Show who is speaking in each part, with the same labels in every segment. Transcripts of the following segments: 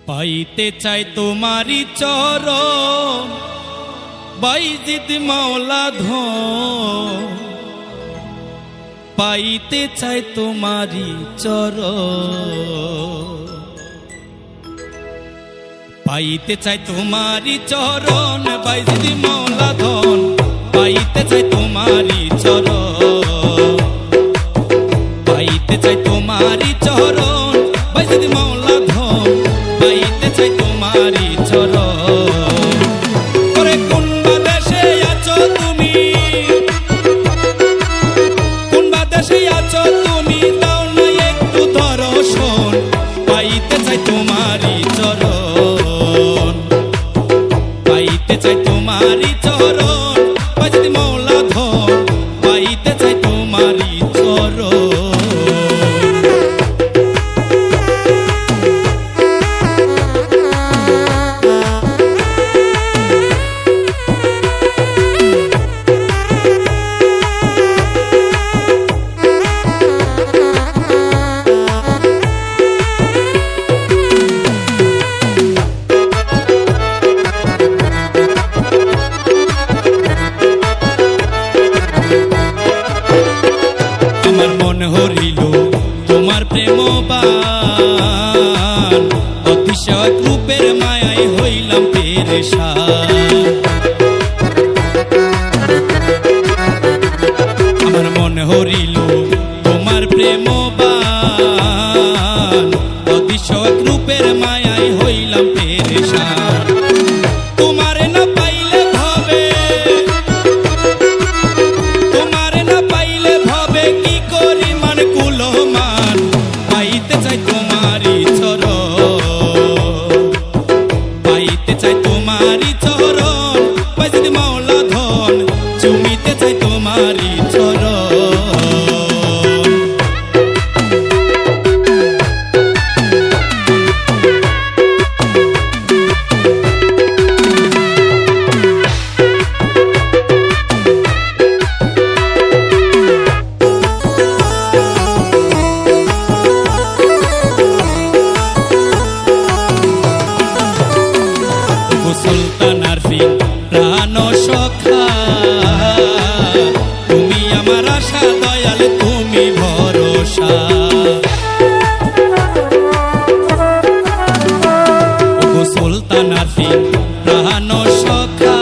Speaker 1: পাইতে চাই তোমারি চরণ বাইজিদ মাওলা ধন, পাইতে চাই তোমারি চরণ, পাইতে চাই তোমারি চরণ বাইজিদ মাওলা ধন, পাইতে চাই তোমারি চরণ, পাইতে চাই তোমারি চরণ বাইজিদ মাওলা ধন, পাইতে চাই তোমারি চরণ। ওরে কোন বাদেশে আছো তুমি, কোন বাদেশে আছো তুমি, দাও না একটু দর্শন, পাইতে চাই তোমারি চরণ, পাইতে চাই তোমারি চরণ বাইজিদ মাওলা ধন, পাইতে চাই তোমারি চরণ। আমার মন হরিল তোমার প্রেমবান, অতিশয় রূপের মায়ায় হইলাম পেরেশান। আমার মন হরিল তোমার প্রেমবান, অতিশয় রূপের মায়ায় হইলাম পেরেশান। তোমারে না পাইলে ভবে, তোমারে না পাইলে ভবে কি করি মান কুলমান, পাইতে চাই তোমারি চরণ, পাইতে চাই তোমারি চরণ বাইজিদ মাওলা ধন, চুমিতে চাই তোমারি চরণ। সুলতান আরফিন প্রাণ সখা, তুমি আমার আশা দয়াল তুমি ভরসা। ওগো সুলতান আরফিন প্রাণ সখা,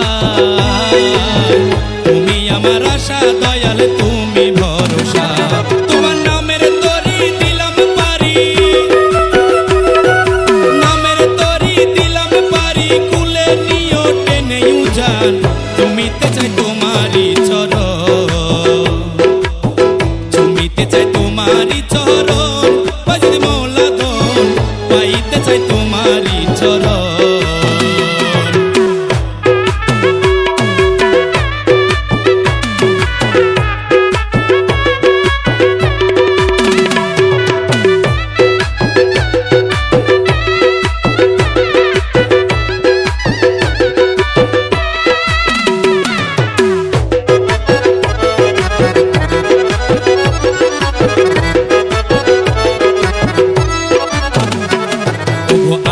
Speaker 1: তুমি আমার আশা দয়াল তুমি ভরসা। তোমার নামের তরি দিলাম পারি, নামের তরি দিলাম পারি, কুলে নিও টেনে উজান, চুমিতে চাই তোমারি চরণ, চুমিতে চাই তোমারি চরণ বাইজিদ মাওলা ধন, পাইতে চাই তোমারি চরণ।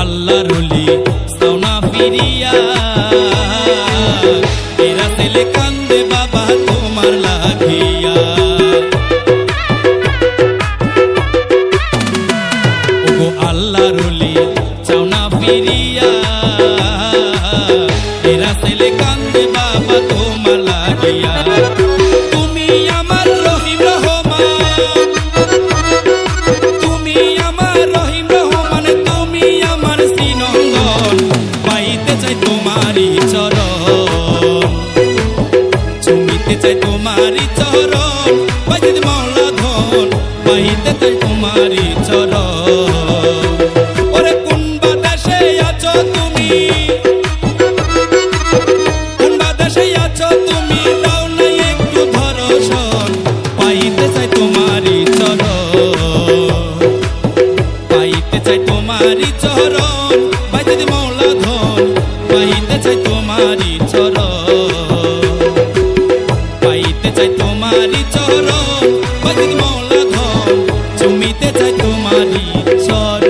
Speaker 1: আল্লাহর ওলি সাওনা ফিরিয়া, এরা ছেলে কান্দে বাবা তোমার লাগিয়া। ওগো আল্লাহর ওলি সাওনা ফিরিয়া, এরা ছেলে কান্দে বাবা তোমার লাগিয়া। তুমি আমার রহিম রহমান, তুমি আমার রহিম রহমান, তুমি আমার শ্রীনন্দন, পাইতে চাই তোমারি চরণ, চুমিতে চাই তোমারি চরণ বাইজিদ মাওলা ধন, পাইতে চাই তোমারি চরণ। ওরে কোন বাদেশে আছো তুমি, কোন বাদেশে আছো তুমি, দাও না একটু দর্শন, পাইতে চাই তোমারি চরণ, পাইতে চাই তোমারি চরণ বাইজিদ মাওলা ধন, পাইতে চাই তোমারি চরণ, পাইতে চাই তোমারি চরণ বাইজিদ মাওলা ধন, চুমিতে চাই তোমারি চরণ।